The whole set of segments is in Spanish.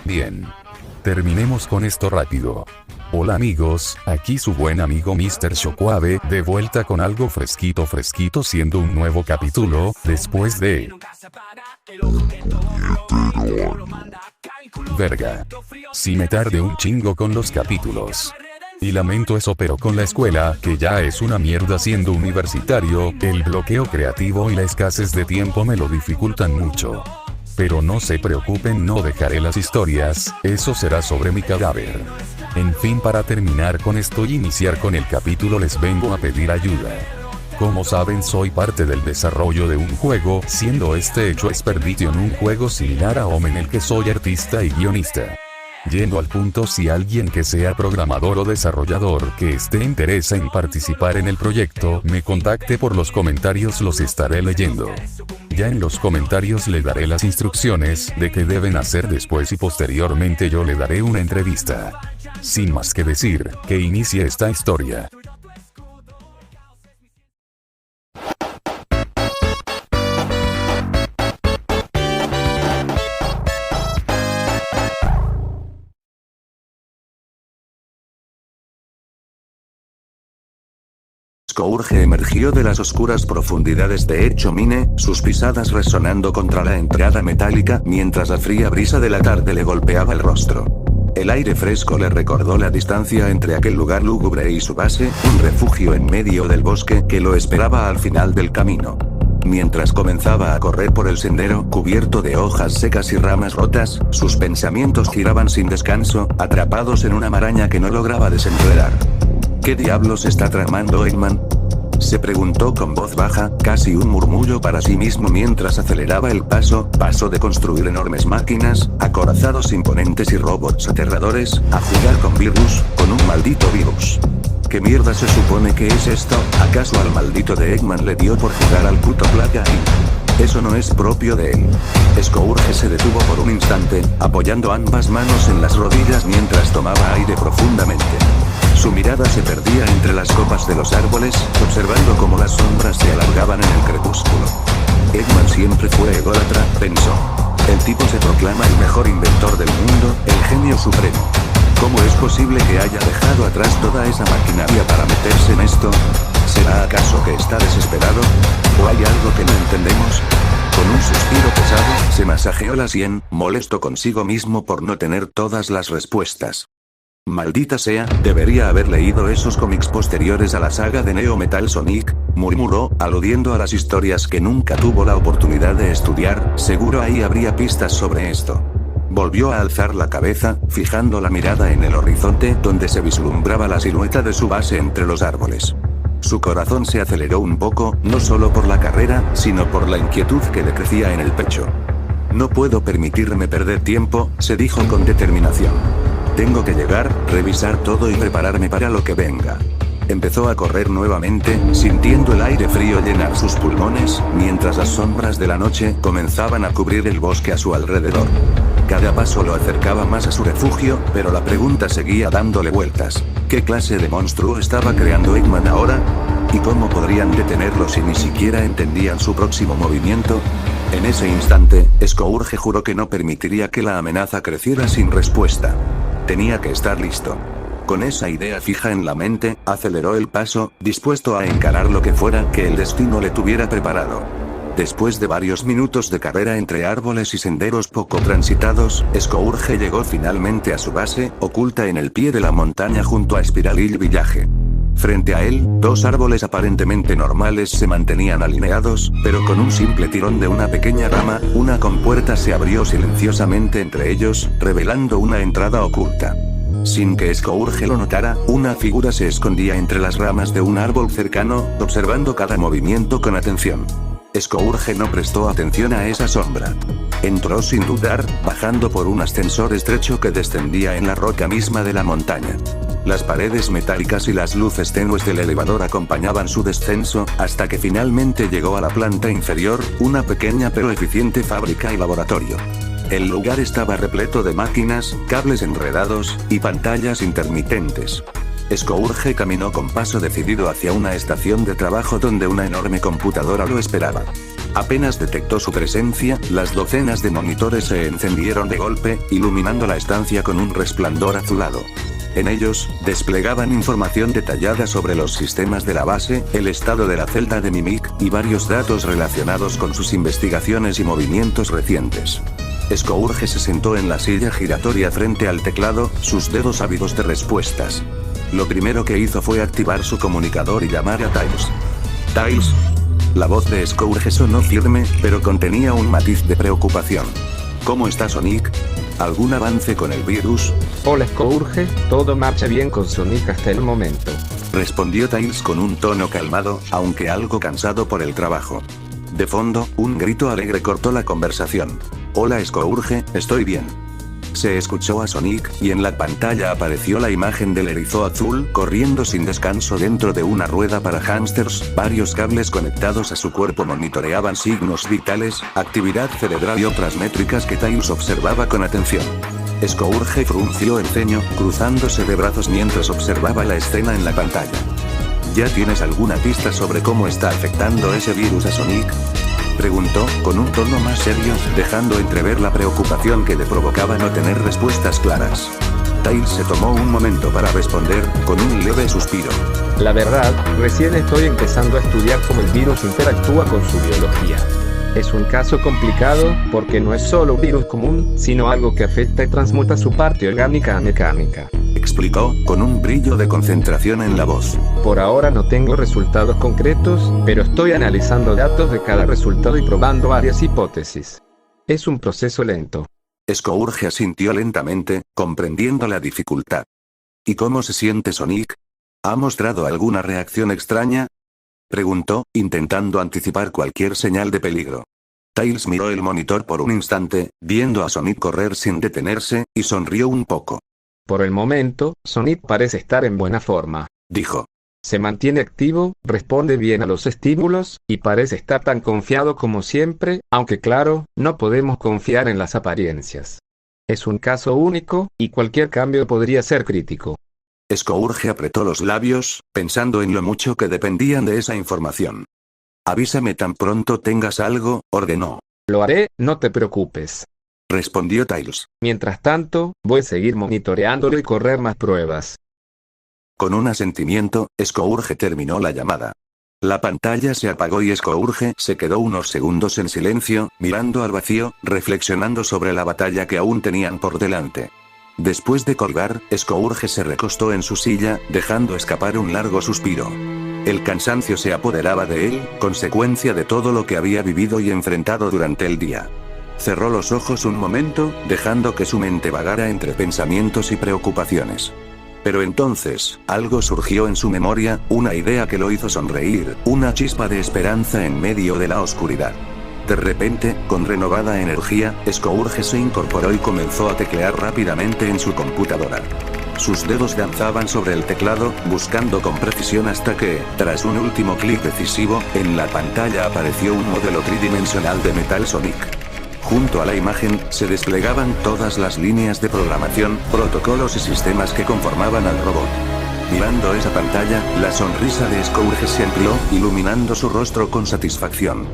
Bien. Terminemos con esto rápido. Hola amigos, aquí su buen amigo Mr. Shockwave, de vuelta con algo fresquito siendo un nuevo capítulo, después de... Verga. Sí me tardé un chingo con los capítulos. Y lamento eso, pero con la escuela, que ya es una mierda siendo universitario, el bloqueo creativo y la escasez de tiempo me lo dificultan mucho. Pero no se preocupen, no dejaré las historias, eso será sobre mi cadáver. En fin, para terminar con esto y iniciar con el capítulo les vengo a pedir ayuda. Como saben, soy parte del desarrollo de un juego, siendo este hecho Expedition un juego similar a Home en el que soy artista y guionista. Yendo al punto, si alguien que sea programador o desarrollador que esté interesado en participar en el proyecto, me contacte por los comentarios, los estaré leyendo. Ya en los comentarios le daré las instrucciones de qué deben hacer después y posteriormente yo le daré una entrevista. Sin más que decir, que inicie esta historia. Scourge emergió de las oscuras profundidades de Echo Mine, sus pisadas resonando contra la entrada metálica mientras la fría brisa de la tarde le golpeaba el rostro. El aire fresco le recordó la distancia entre aquel lugar lúgubre y su base, un refugio en medio del bosque que lo esperaba al final del camino. Mientras comenzaba a correr por el sendero cubierto de hojas secas y ramas rotas, sus pensamientos giraban sin descanso, atrapados en una maraña que no lograba desenredar. ¿Qué diablos está tramando Eggman? Se preguntó con voz baja, casi un murmullo para sí mismo mientras aceleraba el paso, pasó de construir enormes máquinas, acorazados imponentes y robots aterradores, a jugar con virus, con un maldito virus. ¿Qué mierda se supone que es esto? ¿Acaso al maldito de Eggman le dio por jugar al puto Plaga Inc? Eso no es propio de él. Scourge se detuvo por un instante, apoyando ambas manos en las rodillas mientras tomaba aire profundamente. Su mirada se perdía entre las copas de los árboles, observando cómo las sombras se alargaban en el crepúsculo. Eggman siempre fue ególatra, pensó. El tipo se proclama el mejor inventor del mundo, el genio supremo. ¿Cómo es posible que haya dejado atrás toda esa maquinaria para meterse en esto? ¿Será acaso que está desesperado? ¿O hay algo que no entendemos? Con un suspiro pesado, se masajeó la sien, molesto consigo mismo por no tener todas las respuestas. Maldita sea, debería haber leído esos cómics posteriores a la saga de Neo Metal Sonic, murmuró, aludiendo a las historias que nunca tuvo la oportunidad de estudiar, seguro ahí habría pistas sobre esto. Volvió a alzar la cabeza, fijando la mirada en el horizonte donde se vislumbraba la silueta de su base entre los árboles. Su corazón se aceleró un poco, no solo por la carrera, sino por la inquietud que le crecía en el pecho. No puedo permitirme perder tiempo, se dijo con determinación. Tengo que llegar, revisar todo y prepararme para lo que venga. Empezó a correr nuevamente, sintiendo el aire frío llenar sus pulmones, mientras las sombras de la noche comenzaban a cubrir el bosque a su alrededor. Cada paso lo acercaba más a su refugio, pero la pregunta seguía dándole vueltas. ¿Qué clase de monstruo estaba creando Eggman ahora? ¿Y cómo podrían detenerlo si ni siquiera entendían su próximo movimiento? En ese instante, Scourge juró que no permitiría que la amenaza creciera sin respuesta. Tenía que estar listo. Con esa idea fija en la mente, aceleró el paso, dispuesto a encarar lo que fuera que el destino le tuviera preparado. Después de varios minutos de carrera entre árboles y senderos poco transitados, Scourge llegó finalmente a su base, oculta en el pie de la montaña junto a Spiraling Village. Frente a él, dos árboles aparentemente normales se mantenían alineados, pero con un simple tirón de una pequeña rama, una compuerta se abrió silenciosamente entre ellos, revelando una entrada oculta. Sin que Scourge lo notara, una figura se escondía entre las ramas de un árbol cercano, observando cada movimiento con atención. Scourge no prestó atención a esa sombra. Entró sin dudar, bajando por un ascensor estrecho que descendía en la roca misma de la montaña. Las paredes metálicas y las luces tenues del elevador acompañaban su descenso, hasta que finalmente llegó a la planta inferior, una pequeña pero eficiente fábrica y laboratorio. El lugar estaba repleto de máquinas, cables enredados, y pantallas intermitentes. Scourge caminó con paso decidido hacia una estación de trabajo donde una enorme computadora lo esperaba. Apenas detectó su presencia, las docenas de monitores se encendieron de golpe, iluminando la estancia con un resplandor azulado. En ellos, desplegaban información detallada sobre los sistemas de la base, el estado de la celda de Mimic, y varios datos relacionados con sus investigaciones y movimientos recientes. Scourge se sentó en la silla giratoria frente al teclado, sus dedos ávidos de respuestas. Lo primero que hizo fue activar su comunicador y llamar a Tails. «Tails». La voz de Scourge sonó firme, pero contenía un matiz de preocupación. «¿Cómo está Sonic? ¿Algún avance con el virus?» Hola Scourge, todo marcha bien con Sonic hasta el momento. Respondió Tails con un tono calmado, aunque algo cansado por el trabajo. De fondo, un grito alegre cortó la conversación. «Hola Scourge, estoy bien». Se escuchó a Sonic, y en la pantalla apareció la imagen del erizo azul corriendo sin descanso dentro de una rueda para hámsters. Varios cables conectados a su cuerpo monitoreaban signos vitales, actividad cerebral y otras métricas que Tails observaba con atención. Scourge frunció el ceño, cruzándose de brazos mientras observaba la escena en la pantalla. ¿Ya tienes alguna pista sobre cómo está afectando ese virus a Sonic?, preguntó, con un tono más serio, dejando entrever la preocupación que le provocaba no tener respuestas claras. Tails se tomó un momento para responder, con un leve suspiro. La verdad, recién estoy empezando a estudiar cómo el virus interactúa con su biología. Es un caso complicado, porque no es solo un virus común, sino algo que afecta y transmuta su parte orgánica a mecánica. Explicó, con un brillo de concentración en la voz. Por ahora no tengo resultados concretos, pero estoy analizando datos de cada resultado y probando varias hipótesis. Es un proceso lento. Scourge asintió lentamente, comprendiendo la dificultad. ¿Y cómo se siente Sonic? ¿Ha mostrado alguna reacción extraña?, preguntó, intentando anticipar cualquier señal de peligro. Tails miró el monitor por un instante, viendo a Sonic correr sin detenerse, y sonrió un poco. Por el momento, Sonic parece estar en buena forma, dijo. Se mantiene activo, responde bien a los estímulos, y parece estar tan confiado como siempre, aunque claro, no podemos confiar en las apariencias. Es un caso único, y cualquier cambio podría ser crítico. Scourge apretó los labios, pensando en lo mucho que dependían de esa información. Avísame tan pronto tengas algo, ordenó. Lo haré, no te preocupes, respondió Tails. Mientras tanto, voy a seguir monitoreándolo y correr más pruebas. Con un asentimiento, Scourge terminó la llamada. La pantalla se apagó y Scourge se quedó unos segundos en silencio, mirando al vacío, reflexionando sobre la batalla que aún tenían por delante. Después de colgar, Scourge se recostó en su silla, dejando escapar un largo suspiro. El cansancio se apoderaba de él, consecuencia de todo lo que había vivido y enfrentado durante el día. Cerró los ojos un momento, dejando que su mente vagara entre pensamientos y preocupaciones. Pero entonces, algo surgió en su memoria, una idea que lo hizo sonreír, una chispa de esperanza en medio de la oscuridad. De repente, con renovada energía, Scourge se incorporó y comenzó a teclear rápidamente en su computadora. Sus dedos danzaban sobre el teclado, buscando con precisión hasta que, tras un último clic decisivo, en la pantalla apareció un modelo tridimensional de Metal Sonic. Junto a la imagen, se desplegaban todas las líneas de programación, protocolos y sistemas que conformaban al robot. Mirando esa pantalla, la sonrisa de Scourge se amplió, iluminando su rostro con satisfacción.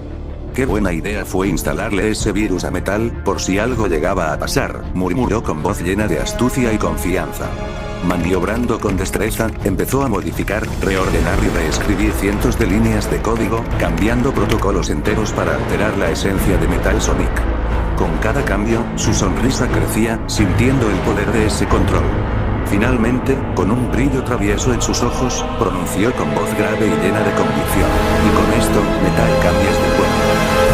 Qué buena idea fue instalarle ese virus a Metal, por si algo llegaba a pasar, murmuró con voz llena de astucia y confianza. Maniobrando con destreza, empezó a modificar, reordenar y reescribir cientos de líneas de código, cambiando protocolos enteros para alterar la esencia de Metal Sonic. Con cada cambio, su sonrisa crecía, sintiendo el poder de ese control. Finalmente, con un brillo travieso en sus ojos, pronunció con voz grave y llena de convicción: y con esto, Metal cambias de cuerpo.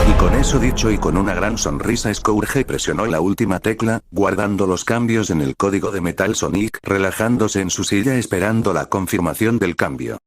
Y con eso dicho y con una gran sonrisa, Scourge presionó la última tecla, guardando los cambios en el código de Metal Sonic, relajándose en su silla esperando la confirmación del cambio.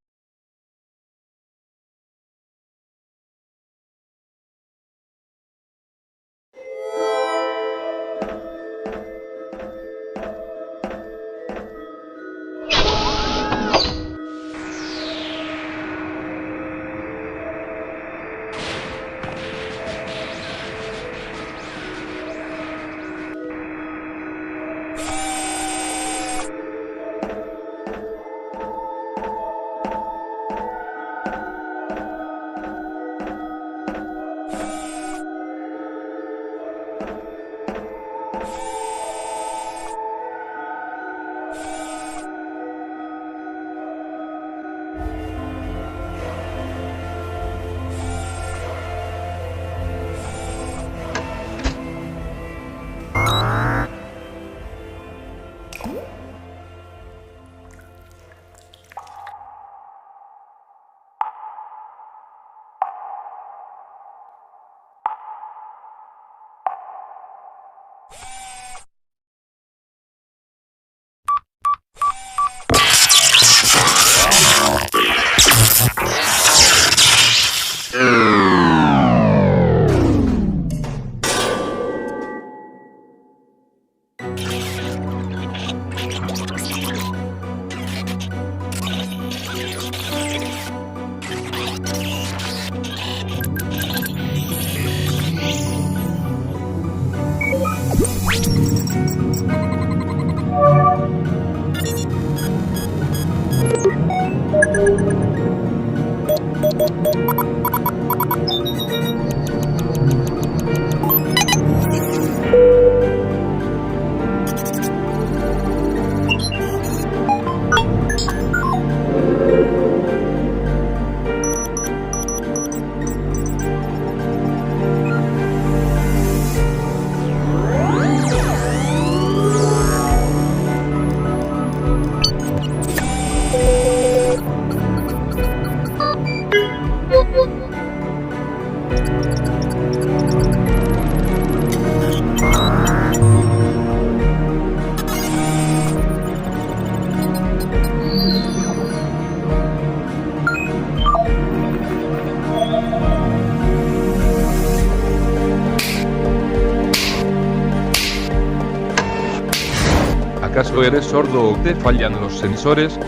¿Acaso eres sordo o te fallan los sensores?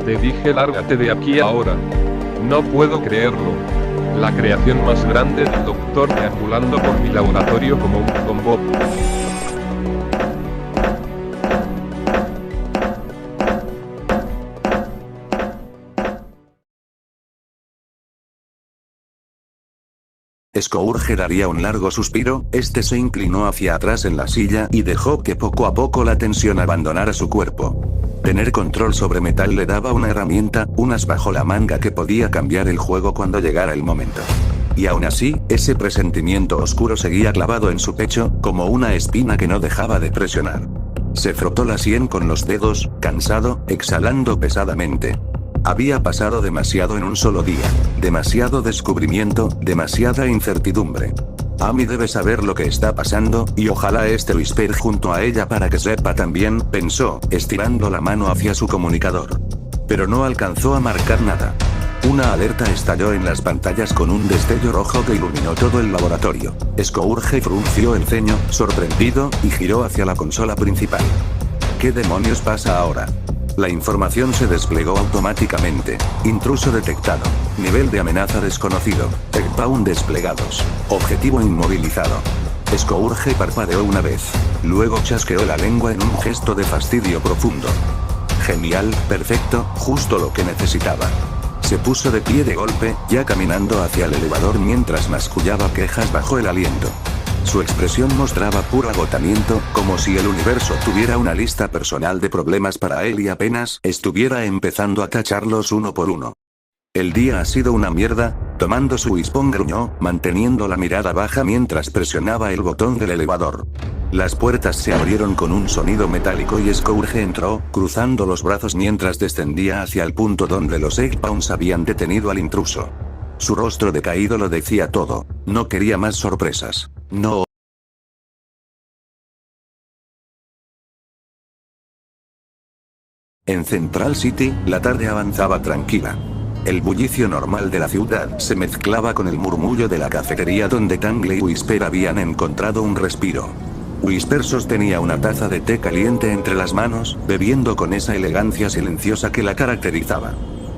Te dije lárgate de aquí ahora. No puedo creerlo. La creación más grande del doctor deambulando por mi laboratorio como un combo. Scourge daría un largo suspiro, este se inclinó hacia atrás en la silla y dejó que poco a poco la tensión abandonara su cuerpo. Tener control sobre metal le daba una herramienta, un as bajo la manga que podía cambiar el juego cuando llegara el momento. Y aún así, ese presentimiento oscuro seguía clavado en su pecho, como una espina que no dejaba de presionar. Se frotó la sien con los dedos, cansado, exhalando pesadamente. Había pasado demasiado en un solo día, demasiado descubrimiento, demasiada incertidumbre. Amy debe saber lo que está pasando, y ojalá esté Whisper junto a ella para que sepa también, pensó, estirando la mano hacia su comunicador. Pero no alcanzó a marcar nada. Una alerta estalló en las pantallas con un destello rojo que iluminó todo el laboratorio. Scourge frunció el ceño, sorprendido, y giró hacia la consola principal. ¿Qué demonios pasa ahora? La información se desplegó automáticamente. Intruso detectado. Nivel de amenaza desconocido. Eggbound desplegados. Objetivo inmovilizado. Scourge parpadeó una vez. Luego chasqueó la lengua en un gesto de fastidio profundo. Genial, perfecto, justo lo que necesitaba. Se puso de pie de golpe, ya caminando hacia el elevador mientras mascullaba quejas bajo el aliento. Su expresión mostraba puro agotamiento, como si el universo tuviera una lista personal de problemas para él y apenas estuviera empezando a tacharlos uno por uno. El día ha sido una mierda, tomando su Wispon gruñó, manteniendo la mirada baja mientras presionaba el botón del elevador. Las puertas se abrieron con un sonido metálico y Scourge entró, cruzando los brazos mientras descendía hacia el punto donde los Eggbounds habían detenido al intruso. Su rostro decaído lo decía todo, no quería más sorpresas. No. En Central City, la tarde avanzaba tranquila. El bullicio normal de la ciudad se mezclaba con el murmullo de la cafetería donde Tangle y Whisper habían encontrado un respiro. Whisper sostenía una taza de té caliente entre las manos, bebiendo con esa elegancia silenciosa que la caracterizaba.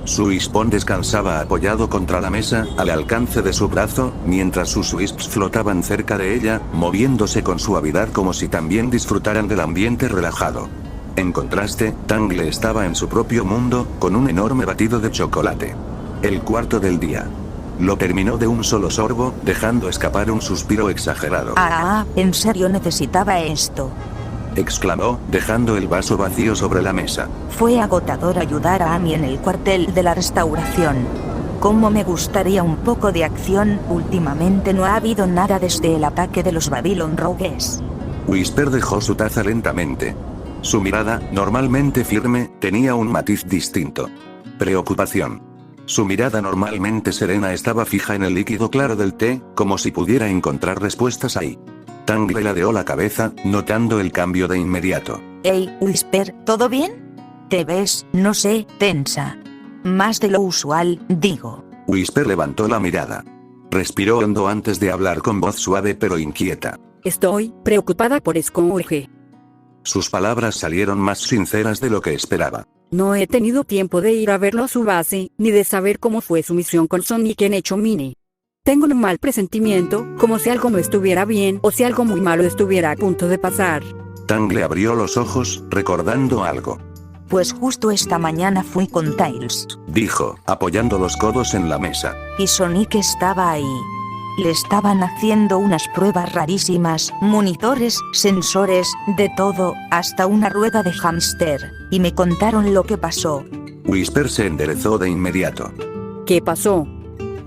Su Wispon descansaba apoyado contra la mesa, al alcance de su brazo, mientras sus Wisps flotaban cerca de ella, moviéndose con suavidad como si también disfrutaran del ambiente relajado. En contraste, Tangle estaba en su propio mundo, con un enorme batido de chocolate. El cuarto del día. Lo terminó de un solo sorbo, dejando escapar un suspiro exagerado. ¿En serio necesitaba esto? Exclamó, dejando el vaso vacío sobre la mesa. Fue agotador ayudar a Amy en el cuartel de la restauración. Cómo me gustaría un poco de acción, últimamente no ha habido nada desde el ataque de los Babylon Rogues. Whisper dejó su taza lentamente. Su mirada, normalmente firme, tenía un matiz distinto. Preocupación. Su mirada normalmente serena estaba fija en el líquido claro del té, como si pudiera encontrar respuestas ahí. Tangle ladeó la cabeza, notando el cambio de inmediato. Hey, Whisper, ¿todo bien? Te ves, no sé, tensa. Más de lo usual, digo. Whisper levantó la mirada. Respiró hondo antes de hablar con voz suave pero inquieta. Estoy preocupada por Scourge. Sus palabras salieron más sinceras de lo que esperaba. No he tenido tiempo de ir a verlo a su base, ni de saber cómo fue su misión con Sonic en Hecho Mine. Tengo un mal presentimiento, como si algo no estuviera bien o si algo muy malo estuviera a punto de pasar. Tangle abrió los ojos, recordando algo. Pues justo esta mañana fui con Tails. Dijo, apoyando los codos en la mesa. Y Sonic estaba ahí. Le estaban haciendo unas pruebas rarísimas, monitores, sensores, de todo, hasta una rueda de hámster, y me contaron lo que pasó. Whisper se enderezó de inmediato. ¿Qué pasó?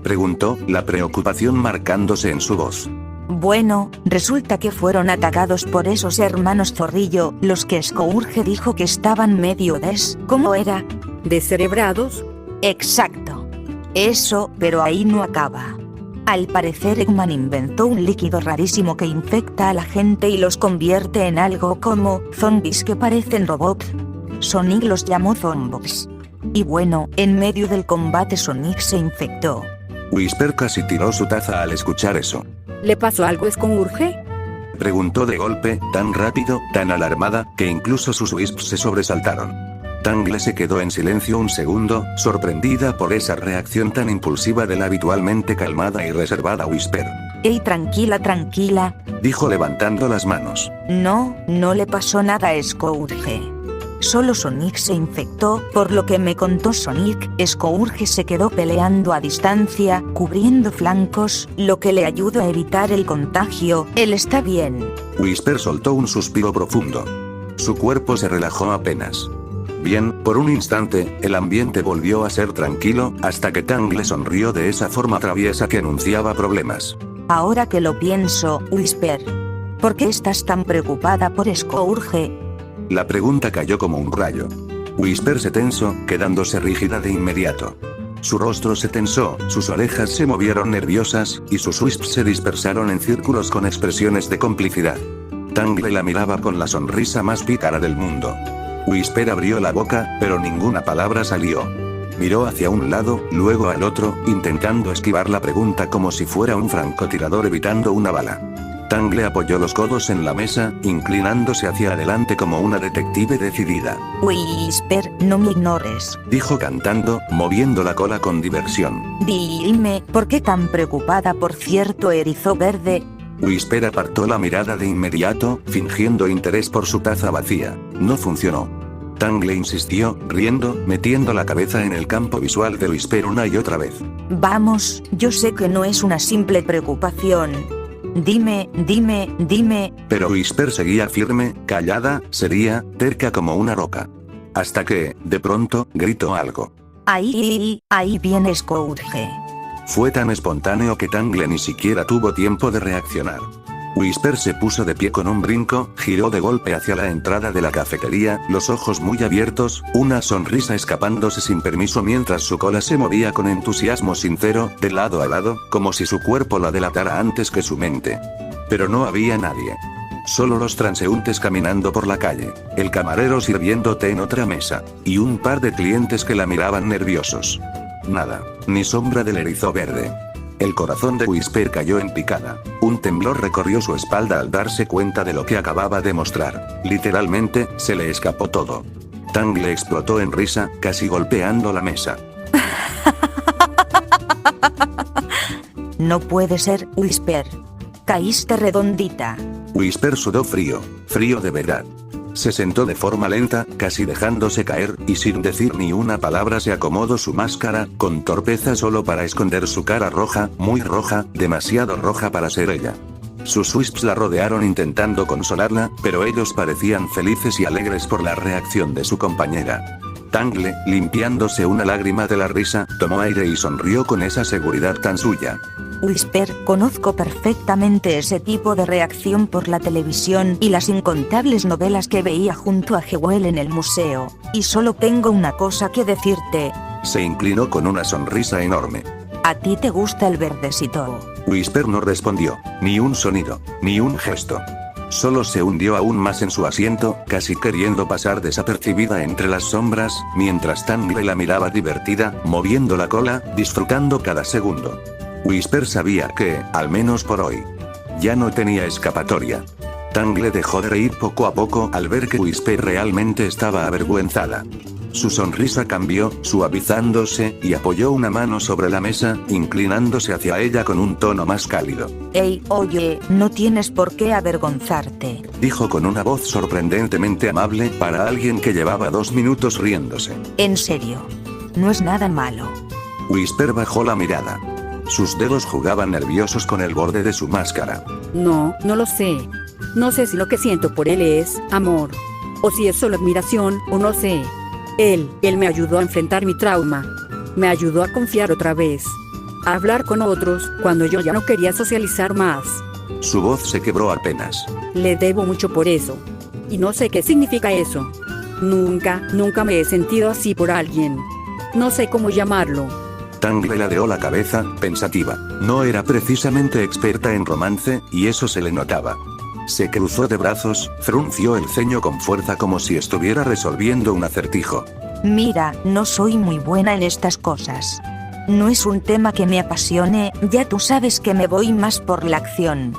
Preguntó, la preocupación marcándose en su voz. Bueno, resulta que fueron atacados por esos hermanos Zorrillo, los que Scourge dijo que estaban medio ¿cómo era? ¿Descerebrados? Exacto. Eso, pero ahí no acaba. Al parecer Eggman inventó un líquido rarísimo que infecta a la gente y los convierte en algo como zombies que parecen robots. Sonic los llamó zombox. Y bueno, en medio del combate Sonic se infectó. Whisper casi tiró su taza al escuchar eso. ¿Le pasó algo a Scourge? Preguntó de golpe, tan rápido, tan alarmada, que incluso sus wisps se sobresaltaron. Tangle se quedó en silencio un segundo, sorprendida por esa reacción tan impulsiva de la habitualmente calmada y reservada Whisper. Ey, tranquila, tranquila. Dijo levantando las manos. No le pasó nada a Scourge. Solo Sonic se infectó, por lo que me contó Sonic. Scourge se quedó peleando a distancia, cubriendo flancos, lo que le ayudó a evitar el contagio. Él está bien. Whisper soltó un suspiro profundo. Su cuerpo se relajó apenas. Bien, por un instante, el ambiente volvió a ser tranquilo, hasta que Tangle sonrió de esa forma traviesa que anunciaba problemas. Ahora que lo pienso, Whisper, ¿por qué estás tan preocupada por Scourge? La pregunta cayó como un rayo. Whisper se tensó, quedándose rígida de inmediato. Su rostro se tensó, sus orejas se movieron nerviosas, y sus wisps se dispersaron en círculos con expresiones de complicidad. Tangle la miraba con la sonrisa más pícara del mundo. Whisper abrió la boca, pero ninguna palabra salió. Miró hacia un lado, luego al otro, intentando esquivar la pregunta como si fuera un francotirador evitando una bala. Tangle apoyó los codos en la mesa, inclinándose hacia adelante como una detective decidida. Whisper, no me ignores. Dijo cantando, moviendo la cola con diversión. Dime, ¿por qué tan preocupada por cierto erizo verde? Whisper apartó la mirada de inmediato, fingiendo interés por su taza vacía. No funcionó. Tangle insistió, riendo, metiendo la cabeza en el campo visual de Whisper una y otra vez. Vamos, yo sé que no es una simple preocupación. Dime. Pero Whisper seguía firme, callada, seria, terca como una roca. Hasta que, de pronto, gritó algo. Ahí viene Scourge. Fue tan espontáneo que Tangle ni siquiera tuvo tiempo de reaccionar. Whisper se puso de pie con un brinco, giró de golpe hacia la entrada de la cafetería, los ojos muy abiertos, una sonrisa escapándose sin permiso mientras su cola se movía con entusiasmo sincero, de lado a lado, como si su cuerpo la delatara antes que su mente. Pero no había nadie. Solo los transeúntes caminando por la calle, el camarero sirviendo té en otra mesa, y un par de clientes que la miraban nerviosos. Nada, ni sombra del erizo verde. El corazón de Whisper cayó en picada. Un temblor recorrió su espalda al darse cuenta de lo que acababa de mostrar. Literalmente, se le escapó todo. Tangle explotó en risa, casi golpeando la mesa. No puede ser, Whisper. Caíste redondita. Whisper sudó frío de verdad. Se sentó de forma lenta, casi dejándose caer, y sin decir ni una palabra se acomodó su máscara, con torpeza solo para esconder su cara roja, muy roja, demasiado roja para ser ella. Sus wisps la rodearon intentando consolarla, pero ellos parecían felices y alegres por la reacción de su compañera. Tangle, limpiándose una lágrima de la risa, tomó aire y sonrió con esa seguridad tan suya. Whisper, conozco perfectamente ese tipo de reacción por la televisión y las incontables novelas que veía junto a Jewel en el museo. Y solo tengo una cosa que decirte. Se inclinó con una sonrisa enorme. ¿A ti te gusta el verdecito? Whisper no respondió, ni un sonido, ni un gesto. Solo se hundió aún más en su asiento, casi queriendo pasar desapercibida entre las sombras, mientras Tangle la miraba divertida, moviendo la cola, disfrutando cada segundo. Whisper sabía que, al menos por hoy, ya no tenía escapatoria. Tangle dejó de reír poco a poco al ver que Whisper realmente estaba avergüenzada. Su sonrisa cambió, suavizándose, y apoyó una mano sobre la mesa, inclinándose hacia ella con un tono más cálido. Ey, oye, no tienes por qué avergonzarte. Dijo con una voz sorprendentemente amable para alguien que llevaba 2 minutos riéndose. En serio. No es nada malo. Whisper bajó la mirada. Sus dedos jugaban nerviosos con el borde de su máscara. No lo sé. No sé si lo que siento por él es amor, o si es solo admiración, o no sé. Él me ayudó a enfrentar mi trauma. Me ayudó a confiar otra vez. A hablar con otros, cuando yo ya no quería socializar más. Su voz se quebró apenas. Le debo mucho por eso. Y no sé qué significa eso. Nunca me he sentido así por alguien. No sé cómo llamarlo. Tangle ladeó la cabeza, pensativa. No era precisamente experta en romance, y eso se le notaba. Se cruzó de brazos, frunció el ceño con fuerza como si estuviera resolviendo un acertijo. Mira, no soy muy buena en estas cosas. No es un tema que me apasione, ya tú sabes que me voy más por la acción.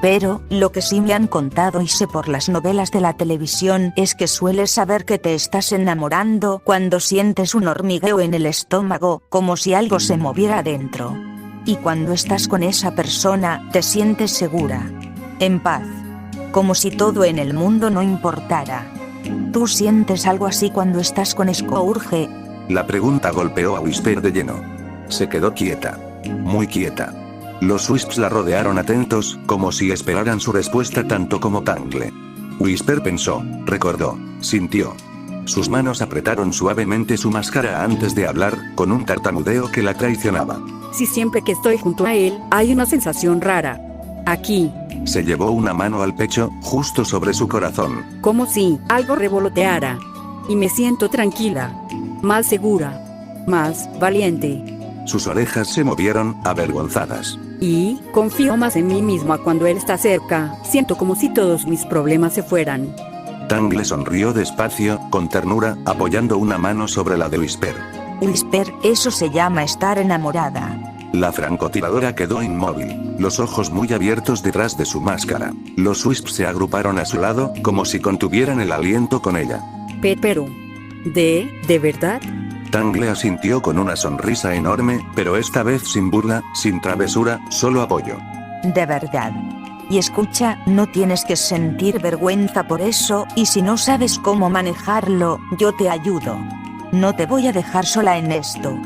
Pero, lo que sí me han contado y sé por las novelas de la televisión es que sueles saber que te estás enamorando cuando sientes un hormigueo en el estómago, como si algo se moviera dentro. Y cuando estás con esa persona, te sientes segura, en paz, como si todo en el mundo no importara. ¿Tú sientes algo así cuando estás con Scourge? La pregunta golpeó a Whisper de lleno. Se quedó quieta. Muy quieta. Los Wisps la rodearon atentos, como si esperaran su respuesta tanto como Tangle. Whisper pensó, recordó, sintió. Sus manos apretaron suavemente su máscara antes de hablar, con un tartamudeo que la traicionaba. Si siempre que estoy junto a él, hay una sensación rara. Aquí, Se llevó una mano al pecho, justo sobre su corazón. como si algo revoloteara. Y me siento tranquila, más segura, más valiente. Sus orejas se movieron, avergonzadas. Y confío más en mí misma cuando él está cerca. Siento como si todos mis problemas se fueran. Tangle sonrió despacio, con ternura, apoyando una mano sobre la de Whisper. Whisper, eso se llama estar enamorada. La francotiradora quedó inmóvil, los ojos muy abiertos detrás de su máscara. Los Wisps se agruparon a su lado, como si contuvieran el aliento con ella. Pero, ¿de verdad? Tangle asintió con una sonrisa enorme, pero esta vez sin burla, sin travesura, solo apoyo. De verdad. Y escucha, no tienes que sentir vergüenza por eso, y si no sabes cómo manejarlo, yo te ayudo. No te voy a dejar sola en esto.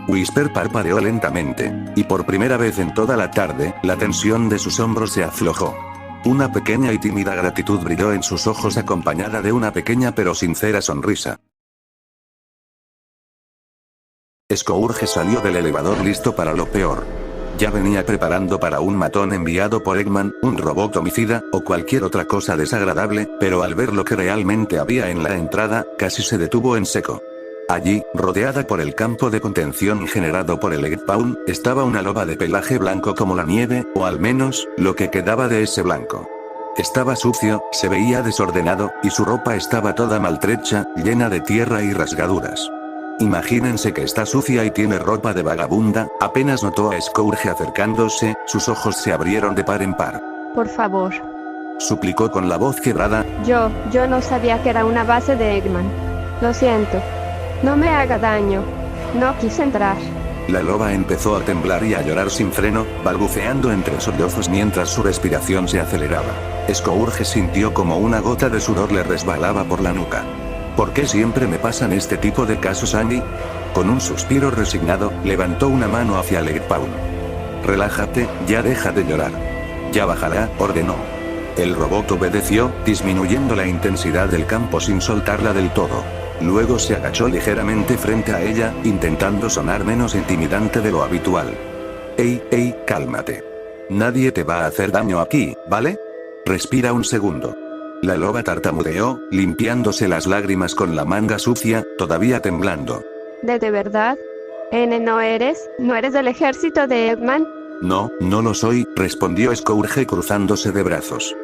Whisper parpadeó lentamente, y por primera vez en toda la tarde, la tensión de sus hombros se aflojó. Una pequeña y tímida gratitud brilló en sus ojos acompañada de una pequeña pero sincera sonrisa. Scourge salió del elevador listo para lo peor. Ya venía preparando para un matón enviado por Eggman, un robot homicida, o cualquier otra cosa desagradable, pero al ver lo que realmente había en la entrada, casi se detuvo en seco. Allí, rodeada por el campo de contención generado por el Eggpawn, estaba una loba de pelaje blanco como la nieve, o al menos, lo que quedaba de ese blanco. Estaba sucio, se veía desordenado, y su ropa estaba toda maltrecha, llena de tierra y rasgaduras. Imagínense que está sucia y tiene ropa de vagabunda. Apenas notó a Scourge acercándose, sus ojos se abrieron de par en par. Por favor. Suplicó con la voz quebrada. Yo no sabía que era una base de Eggman. Lo siento. No me haga daño. No quise entrar. La loba empezó a temblar y a llorar sin freno, balbuceando entre sollozos mientras su respiración se aceleraba. Scourge sintió como una gota de sudor le resbalaba por la nuca. ¿Por qué siempre me pasan este tipo de casos, Andy? Con un suspiro resignado, levantó una mano hacia el Eggpawn. Relájate, ya deja de llorar. Ya bajará, ordenó. El robot obedeció, disminuyendo la intensidad del campo sin soltarla del todo. Luego se agachó ligeramente frente a ella, intentando sonar menos intimidante de lo habitual. Ey, cálmate. Nadie te va a hacer daño aquí, ¿vale? Respira un segundo. La loba tartamudeó, limpiándose las lágrimas con la manga sucia, todavía temblando. ¿De verdad? ¿No eres del ejército de Eggman? No, no lo soy, respondió Scourge cruzándose de brazos.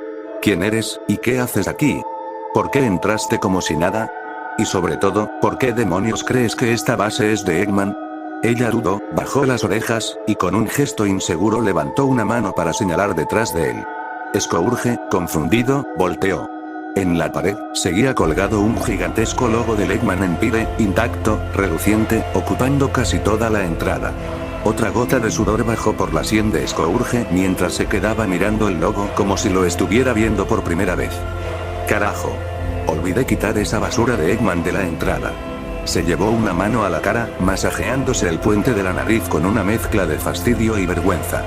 ¿Quién eres, y qué haces aquí? ¿Por qué entraste como si nada? Y sobre todo, ¿por qué demonios crees que esta base es de Eggman? Ella dudó, bajó las orejas, y con un gesto inseguro levantó una mano para señalar detrás de él. Scourge, confundido, volteó. En la pared, seguía colgado un gigantesco logo del Eggman en pie, intacto, reluciente, ocupando casi toda la entrada. Otra gota de sudor bajó por la sien de Scourge mientras se quedaba mirando el logo como si lo estuviera viendo por primera vez. ¡Carajo! Olvidé quitar esa basura de Eggman de la entrada. Se llevó una mano a la cara, masajeándose el puente de la nariz con una mezcla de fastidio y vergüenza.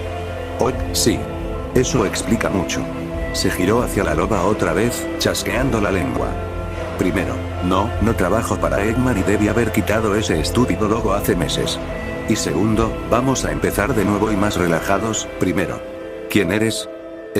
Oh, sí. Eso explica mucho. Se giró hacia la loba otra vez, chasqueando la lengua. Primero, no trabajo para Eggman y debí haber quitado ese estúpido logo hace meses. Y segundo, vamos a empezar de nuevo y más relajados. Primero, ¿quién eres?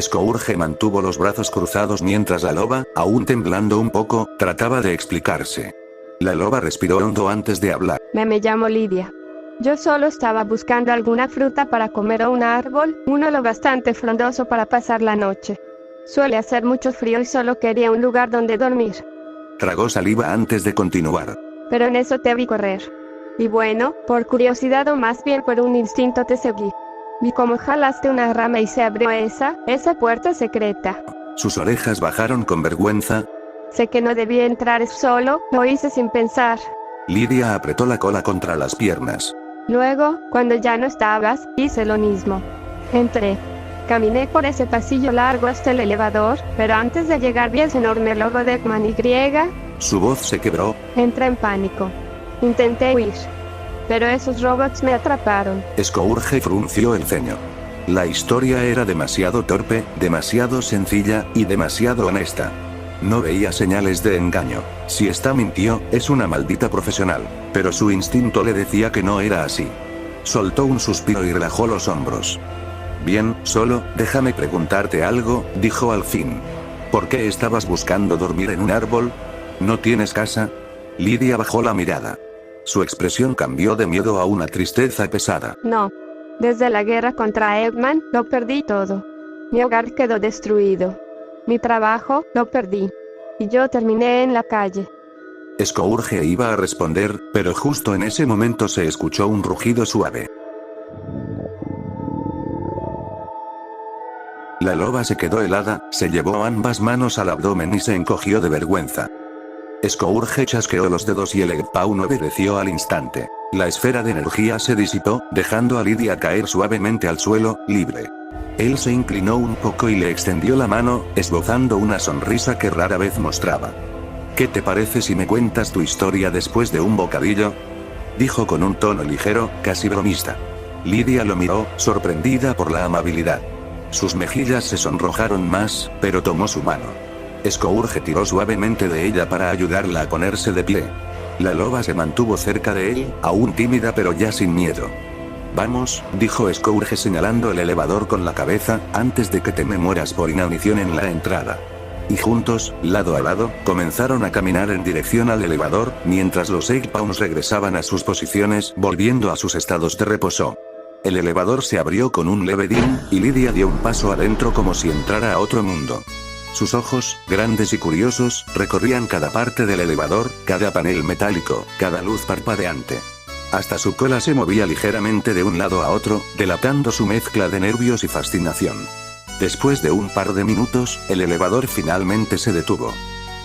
Scourge mantuvo los brazos cruzados mientras la loba, aún temblando un poco, trataba de explicarse. La loba respiró hondo antes de hablar. Me llamo Lidia. Yo solo estaba buscando alguna fruta para comer o un árbol, uno lo bastante frondoso para pasar la noche. Suele hacer mucho frío y solo quería un lugar donde dormir. Tragó saliva antes de continuar. Pero en eso te vi correr. Y bueno, por curiosidad o más bien por un instinto te seguí. Vi cómo jalaste una rama y se abrió esa puerta secreta. Sus orejas bajaron con vergüenza. Sé que no debía entrar solo, lo hice sin pensar. Lidia apretó la cola contra las piernas. Luego, cuando ya no estabas, hice lo mismo. Entré. Caminé por ese pasillo largo hasta el elevador, pero antes de llegar vi ese enorme logo de Eggman Y. Su voz se quebró. Entré en pánico. Intenté huir, pero esos robots me atraparon. Scourge frunció el ceño. La historia era demasiado torpe, demasiado sencilla, y demasiado honesta. No veía señales de engaño. Si esta mintió, es una maldita profesional. Pero su instinto le decía que no era así. Soltó un suspiro y relajó los hombros. Bien, solo, déjame preguntarte algo, dijo al fin. ¿Por qué estabas buscando dormir en un árbol? ¿No tienes casa? Lidia bajó la mirada. Su expresión cambió de miedo a una tristeza pesada. No. Desde la guerra contra Eggman, lo perdí todo. Mi hogar quedó destruido. Mi trabajo, lo perdí. Y yo terminé en la calle. Scourge iba a responder, pero justo en ese momento se escuchó un rugido suave. La loba se quedó helada, se llevó ambas manos al abdomen y se encogió de vergüenza. Scourge chasqueó los dedos y el Eggpawn obedeció al instante. La esfera de energía se disipó, dejando a Lidia caer suavemente al suelo, libre. Él se inclinó un poco y le extendió la mano, esbozando una sonrisa que rara vez mostraba. ¿Qué te parece si me cuentas tu historia después de un bocadillo? Dijo con un tono ligero, casi bromista. Lidia lo miró, sorprendida por la amabilidad. Sus mejillas se sonrojaron más, pero tomó su mano. Scourge tiró suavemente de ella para ayudarla a ponerse de pie. La loba se mantuvo cerca de él, aún tímida pero ya sin miedo. Vamos, dijo Scourge señalando el elevador con la cabeza, antes de que te me mueras por inanición en la entrada. Y juntos, lado a lado, comenzaron a caminar en dirección al elevador, mientras los Eggpawns regresaban a sus posiciones, volviendo a sus estados de reposo. El elevador se abrió con un leve din, y Lidia dio un paso adentro como si entrara a otro mundo. Sus ojos, grandes y curiosos, recorrían cada parte del elevador, cada panel metálico, cada luz parpadeante. Hasta su cola se movía ligeramente de un lado a otro, delatando su mezcla de nervios y fascinación. Después de un par de minutos, el elevador finalmente se detuvo.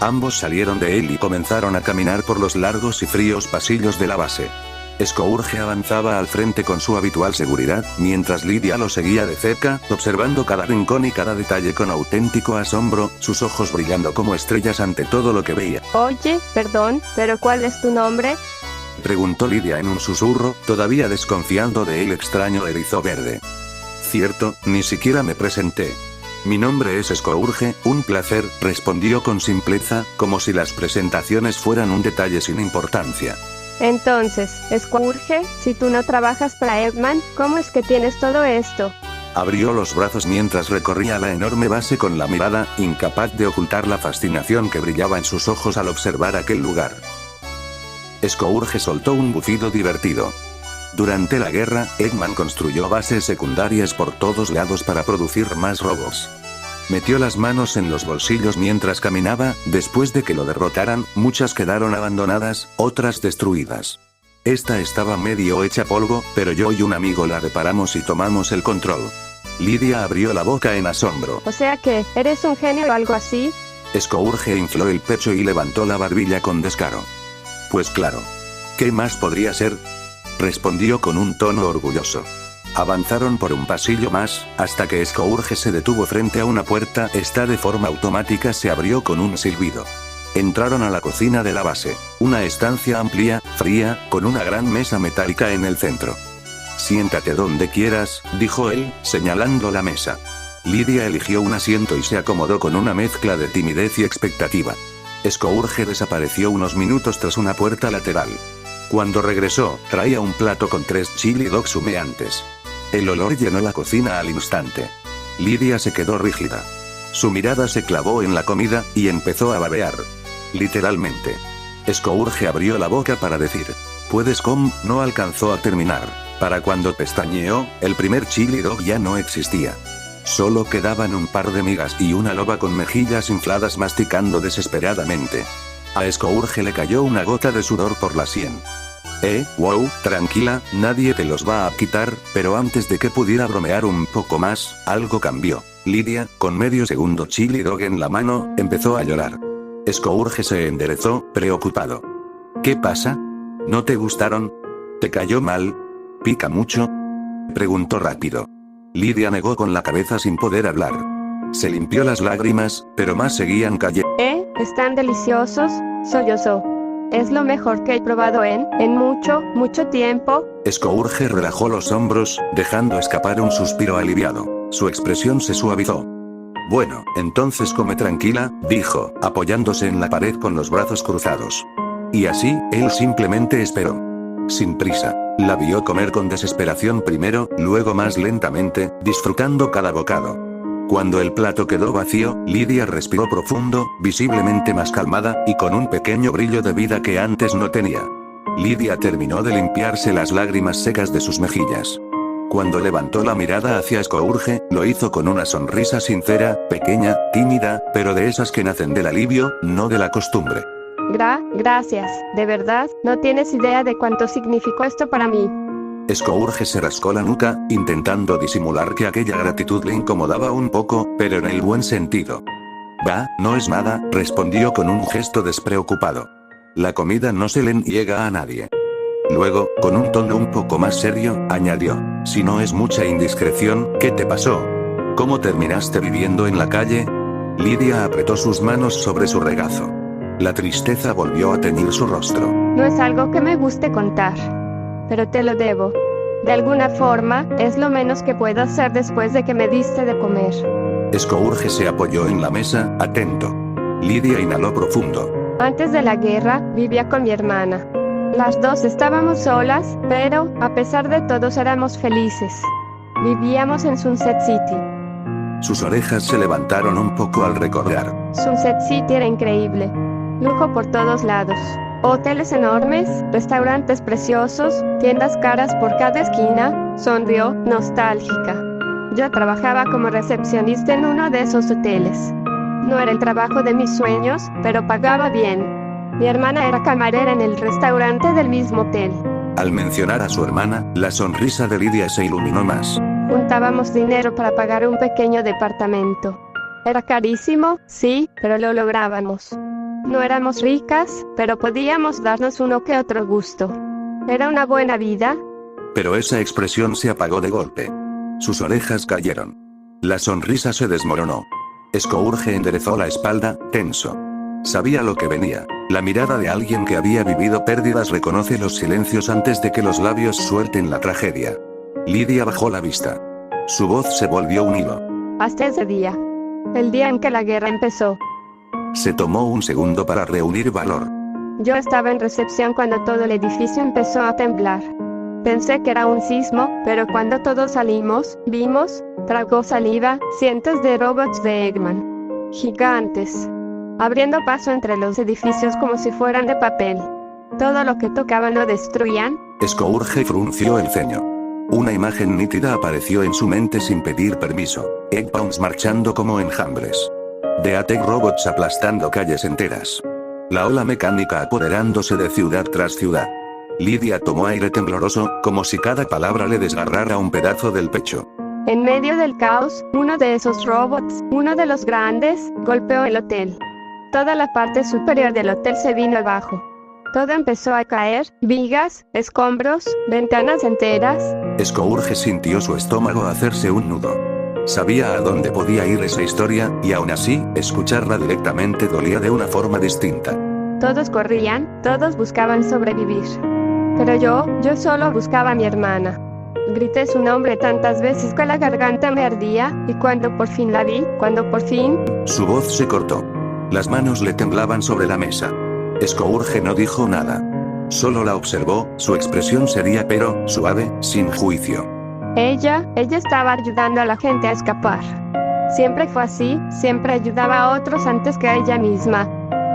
Ambos salieron de él y comenzaron a caminar por los largos y fríos pasillos de la base. Scourge avanzaba al frente con su habitual seguridad, mientras Lidia lo seguía de cerca, observando cada rincón y cada detalle con auténtico asombro, sus ojos brillando como estrellas ante todo lo que veía. Oye, perdón, pero ¿cuál es tu nombre? Preguntó Lidia en un susurro, todavía desconfiando de el extraño erizo verde. Cierto, ni siquiera me presenté. Mi nombre es Scourge, un placer, respondió con simpleza, como si las presentaciones fueran un detalle sin importancia. Entonces, Scourge, si tú no trabajas para Eggman, ¿cómo es que tienes todo esto? Abrió los brazos mientras recorría la enorme base con la mirada, incapaz de ocultar la fascinación que brillaba en sus ojos al observar aquel lugar. Scourge soltó un bufido divertido. Durante la guerra, Eggman construyó bases secundarias por todos lados para producir más robots. Metió las manos en los bolsillos mientras caminaba, después de que lo derrotaran, muchas quedaron abandonadas, otras destruidas. Esta estaba medio hecha polvo, pero yo y un amigo la reparamos y tomamos el control. Lidia abrió la boca en asombro. O sea que, ¿eres un genio o algo así? Scourge infló el pecho y levantó la barbilla con descaro. Pues claro. ¿Qué más podría ser? Respondió con un tono orgulloso. Avanzaron por un pasillo más, hasta que Scourge se detuvo frente a una puerta. Esta de forma automática se abrió con un silbido. Entraron a la cocina de la base, una estancia amplia, fría, con una gran mesa metálica en el centro. Siéntate donde quieras, dijo él, señalando la mesa. Lidia eligió un asiento y se acomodó con una mezcla de timidez y expectativa. Scourge desapareció unos minutos tras una puerta lateral. Cuando regresó, traía un plato con 3 chili dogs humeantes. El olor llenó la cocina al instante. Lidia se quedó rígida. Su mirada se clavó en la comida, y empezó a babear. Literalmente. Scourge abrió la boca para decir, ¿puedes com? No alcanzó a terminar. Para cuando pestañeó, el primer chili dog ya no existía. Solo quedaban un par de migas y una loba con mejillas infladas masticando desesperadamente. A Scourge le cayó una gota de sudor por la sien. Wow, tranquila, nadie te los va a quitar, pero antes de que pudiera bromear un poco más, algo cambió. Lidia, con medio segundo chili dog en la mano, empezó a llorar. Scourge se enderezó, preocupado. ¿Qué pasa? ¿No te gustaron? ¿Te cayó mal? ¿Pica mucho? Preguntó rápido. Lidia negó con la cabeza sin poder hablar. Se limpió las lágrimas, pero más seguían cayendo. Están deliciosos, sollozó. Es lo mejor que he probado en mucho tiempo. Scourge relajó los hombros, dejando escapar un suspiro aliviado. Su expresión se suavizó. Bueno, entonces come tranquila, dijo, apoyándose en la pared con los brazos cruzados. Y así, él simplemente esperó. Sin prisa. La vio comer con desesperación primero, luego más lentamente, disfrutando cada bocado. Cuando el plato quedó vacío, Lidia respiró profundo, visiblemente más calmada, y con un pequeño brillo de vida que antes no tenía. Lidia terminó de limpiarse las lágrimas secas de sus mejillas. Cuando levantó la mirada hacia Scourge, lo hizo con una sonrisa sincera, pequeña, tímida, pero de esas que nacen del alivio, no de la costumbre. Gracias, de verdad, no tienes idea de cuánto significó esto para mí. Scourge se rascó la nuca, intentando disimular que aquella gratitud le incomodaba un poco, pero en el buen sentido. «Va, no es nada», respondió con un gesto despreocupado. «La comida no se le niega a nadie». Luego, con un tono un poco más serio, añadió: «Si no es mucha indiscreción, ¿qué te pasó? ¿Cómo terminaste viviendo en la calle?» Lidia apretó sus manos sobre su regazo. La tristeza volvió a teñir su rostro. No es algo que me guste contar, pero te lo debo. De alguna forma, es lo menos que puedo hacer después de que me diste de comer. Scourge se apoyó en la mesa, atento. Lidia inhaló profundo. Antes de la guerra, vivía con mi hermana. Las dos estábamos solas, pero, a pesar de todo, éramos felices. Vivíamos en Sunset City. Sus orejas se levantaron un poco al recordar. Sunset City era increíble. Lujo por todos lados. Hoteles enormes, restaurantes preciosos, tiendas caras por cada esquina. Sonrió, nostálgica. Yo trabajaba como recepcionista en uno de esos hoteles. No era el trabajo de mis sueños, pero pagaba bien. Mi hermana era camarera en el restaurante del mismo hotel. Al mencionar a su hermana, la sonrisa de Lidia se iluminó más. Juntábamos dinero para pagar un pequeño departamento. Era carísimo, sí, pero lo lográbamos. No éramos ricas, pero podíamos darnos uno que otro gusto. Era una buena vida. Pero esa expresión se apagó de golpe. Sus orejas cayeron. La sonrisa se desmoronó. Scourge enderezó la espalda, tenso. Sabía lo que venía. La mirada de alguien que había vivido pérdidas reconoce los silencios antes de que los labios suelten la tragedia. Lidia bajó la vista. Su voz se volvió un hilo. Hasta ese día. El día en que la guerra empezó. Se tomó un segundo para reunir valor. Yo estaba en recepción cuando todo el edificio empezó a temblar. Pensé que era un sismo, pero cuando todos salimos, vimos, tragó saliva, cientos de robots de Eggman. Gigantes. Abriendo paso entre los edificios como si fueran de papel. Todo lo que tocaban lo destruían. Scourge frunció el ceño. Una imagen nítida apareció en su mente sin pedir permiso. Eggpounds marchando como enjambres. De Atec robots aplastando calles enteras. La ola mecánica apoderándose de ciudad tras ciudad. Lidia tomó aire tembloroso, como si cada palabra le desgarrara un pedazo del pecho. En medio del caos, uno de esos robots, uno de los grandes, golpeó el hotel. Toda la parte superior del hotel se vino abajo. Todo empezó a caer, vigas, escombros, ventanas enteras. Scourge sintió su estómago hacerse un nudo. Sabía a dónde podía ir esa historia, y aún así, escucharla directamente dolía de una forma distinta. Todos corrían, todos buscaban sobrevivir. Pero yo solo buscaba a mi hermana. Grité su nombre tantas veces que la garganta me ardía, y cuando por fin la vi, Su voz se cortó. Las manos le temblaban sobre la mesa. Scourge no dijo nada. Solo la observó, su expresión seria pero suave, sin juicio. Ella estaba ayudando a la gente a escapar. Siempre fue así, siempre ayudaba a otros antes que a ella misma.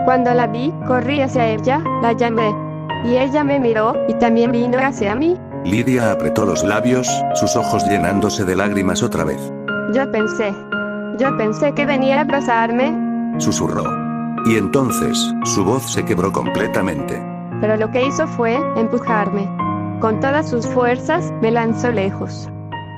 Cuando la vi, corrí hacia ella, la llamé. Y ella me miró, y también vino hacia mí. Lidia apretó los labios, sus ojos llenándose de lágrimas otra vez. Yo pensé que venía a abrazarme. Susurró. Y entonces, su voz se quebró completamente. pero lo que hizo fue empujarme. Con todas sus fuerzas, me lanzó lejos.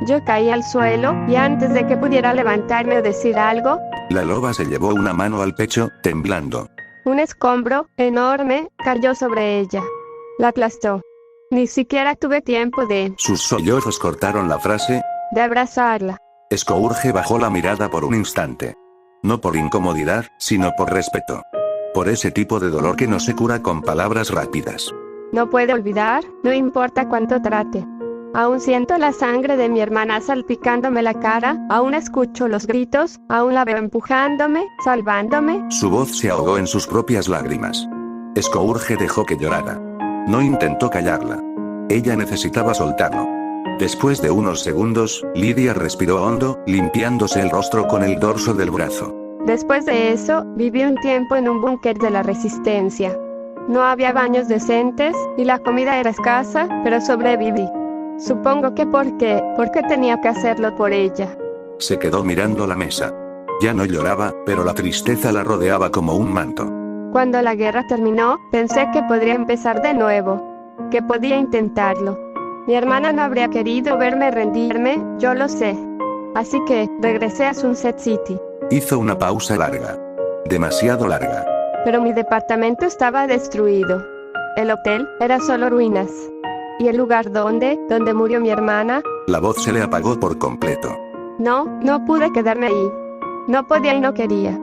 Yo caí al suelo, y antes de que pudiera levantarme o decir algo, La loba se llevó una mano al pecho, temblando. un escombro enorme cayó sobre ella. La aplastó. Ni siquiera tuve tiempo Sus sollozos cortaron la frase. de abrazarla. Scourge bajó la mirada por un instante. No por incomodidad, sino por respeto. Por ese tipo de dolor que no se cura con palabras rápidas. No puedo olvidar, no importa cuánto trate. Aún siento la sangre de mi hermana salpicándome la cara, aún escucho los gritos, aún la veo empujándome, salvándome. Su voz se ahogó en sus propias lágrimas. Scourge dejó que llorara. No intentó callarla. Ella necesitaba soltarlo. Después de unos segundos, Lydia respiró hondo, limpiándose el rostro con el dorso del brazo. Después de eso, viví un tiempo en un búnker de la resistencia. No había baños decentes, y la comida era escasa, pero sobreviví. Supongo que porque tenía que hacerlo por ella. Se quedó mirando la mesa. Ya no lloraba, pero la tristeza la rodeaba como un manto. Cuando la guerra terminó, pensé que podría empezar de nuevo, que podía intentarlo. Mi hermana no habría querido verme rendirme, yo lo sé. Así que, regresé a Sunset City. Hizo una pausa larga. Demasiado larga. Pero mi departamento estaba destruido. El hotel era solo ruinas. Y el lugar donde murió mi hermana, La voz se le apagó por completo. no pude quedarme ahí. No podía y no quería.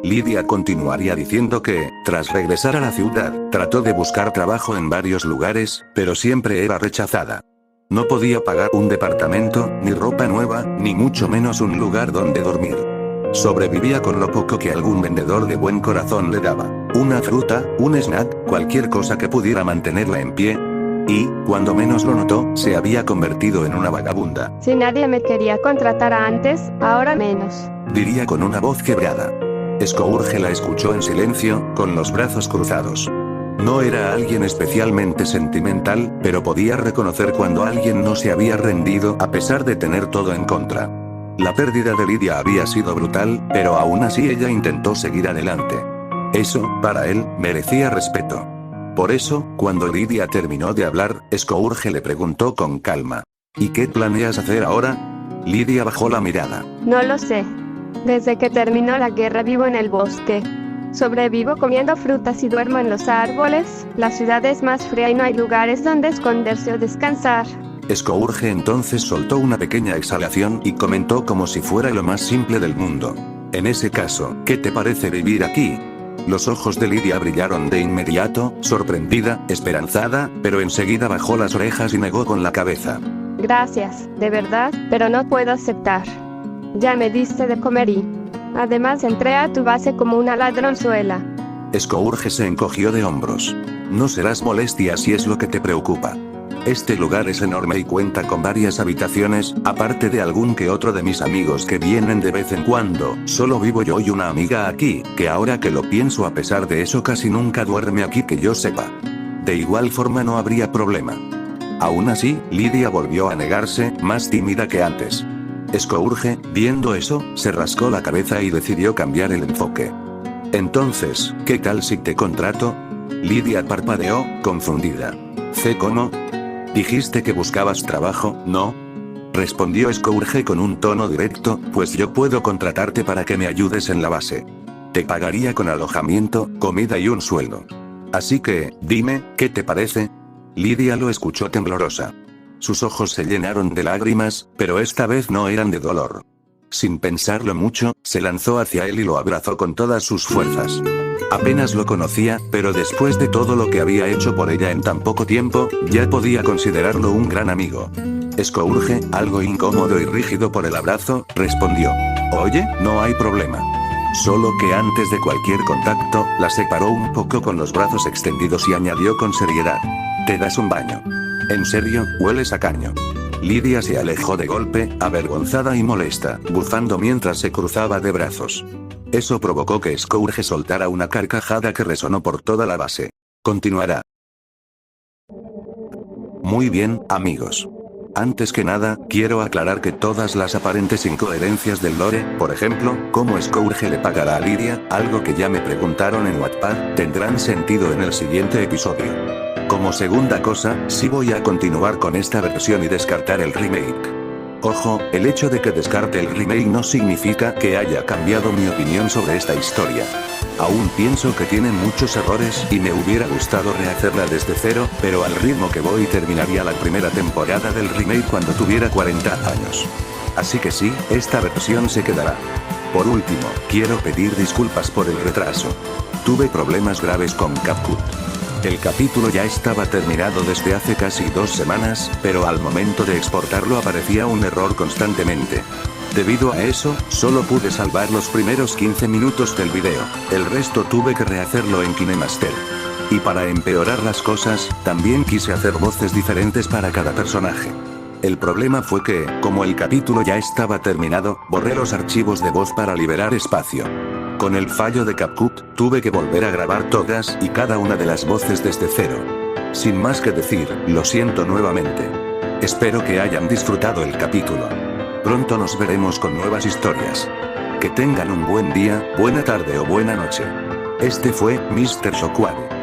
Lydia continuaría diciendo que, tras regresar a la ciudad, trató de buscar trabajo en varios lugares, pero siempre era rechazada. No podía pagar un departamento, ni ropa nueva, ni mucho menos un lugar donde dormir. Sobrevivía con lo poco que algún vendedor de buen corazón le daba. Una fruta, un snack, cualquier cosa que pudiera mantenerla en pie. Y, cuando menos lo notó, se había convertido en una vagabunda. Si nadie me quería contratar antes, ahora menos. Diría con una voz quebrada. Scourge la escuchó en silencio, con los brazos cruzados. No era alguien especialmente sentimental, pero podía reconocer cuando alguien no se había rendido a pesar de tener todo en contra. La pérdida de Lydia había sido brutal, pero aún así ella intentó seguir adelante. Eso, para él, merecía respeto. Por eso, cuando Lydia terminó de hablar, Scourge le preguntó con calma. ¿Y qué planeas hacer ahora? Lydia bajó la mirada. No lo sé. Desde que terminó la guerra vivo en el bosque. Sobrevivo comiendo frutas y duermo en los árboles. La ciudad es más fría y no hay lugares donde esconderse o descansar. Scourge entonces soltó una pequeña exhalación y comentó como si fuera lo más simple del mundo. En ese caso, ¿qué te parece vivir aquí? Los ojos de Lydia brillaron de inmediato, sorprendida, esperanzada, pero enseguida bajó las orejas y negó con la cabeza. Gracias, de verdad, pero no puedo aceptar. Ya me diste de comer y... Además entré a tu base como una ladronzuela. Scourge se encogió de hombros. No serás molestia si es lo que te preocupa. Este lugar es enorme y cuenta con varias habitaciones, aparte de algún que otro de mis amigos que vienen de vez en cuando. Solo vivo yo y una amiga aquí, que ahora que lo pienso a pesar de eso casi nunca duerme aquí que yo sepa. De igual forma no habría problema. Aún así, Lydia volvió a negarse, más tímida que antes. Scourge, viendo eso, se rascó la cabeza y decidió cambiar el enfoque. Entonces, ¿qué tal si te contrato? Lydia parpadeó, confundida. ¿Cómo? Dijiste que buscabas trabajo, ¿no? Respondió Scourge con un tono directo, pues yo puedo contratarte para que me ayudes en la base. Te pagaría con alojamiento, comida y un sueldo. Así que, dime, ¿qué te parece? Lydia lo escuchó temblorosa. Sus ojos se llenaron de lágrimas, pero esta vez no eran de dolor. Sin pensarlo mucho, se lanzó hacia él y lo abrazó con todas sus fuerzas. Apenas lo conocía, pero después de todo lo que había hecho por ella en tan poco tiempo, ya podía considerarlo un gran amigo. Scourge, algo incómodo y rígido por el abrazo, respondió. Oye, no hay problema. Solo que antes de cualquier contacto, la separó un poco con los brazos extendidos y añadió con seriedad. ¿Te das un baño? En serio, hueles a caño. Lydia se alejó de golpe, avergonzada y molesta, bufando mientras se cruzaba de brazos. Eso provocó que Scourge soltara una carcajada que resonó por toda la base. Continuará. Muy bien, amigos. Antes que nada, quiero aclarar que todas las aparentes incoherencias del lore, por ejemplo, cómo Scourge le pagará a Lydia, algo que ya me preguntaron en Wattpad, tendrán sentido en el siguiente episodio. Como segunda cosa, sí voy a continuar con esta versión y descartar el remake. Ojo, el hecho de que descarte el remake no significa que haya cambiado mi opinión sobre esta historia. Aún pienso que tiene muchos errores y me hubiera gustado rehacerla desde cero, pero al ritmo que voy terminaría la primera temporada del remake cuando tuviera 40 años. Así que sí, esta versión se quedará. Por último, quiero pedir disculpas por el retraso. Tuve problemas graves con CapCut. El capítulo ya estaba terminado desde hace casi 2 semanas, pero al momento de exportarlo aparecía un error constantemente. Debido a eso, solo pude salvar los primeros 15 minutos del video, el resto tuve que rehacerlo en KineMaster. Y para empeorar las cosas, también quise hacer voces diferentes para cada personaje. El problema fue que, como el capítulo ya estaba terminado, borré los archivos de voz para liberar espacio. Con el fallo de CapCut, tuve que volver a grabar todas y cada una de las voces desde cero. Sin más que decir, lo siento nuevamente. Espero que hayan disfrutado el capítulo. Pronto nos veremos con nuevas historias. Que tengan un buen día, buena tarde o buena noche. Este fue Mr. Shockwave.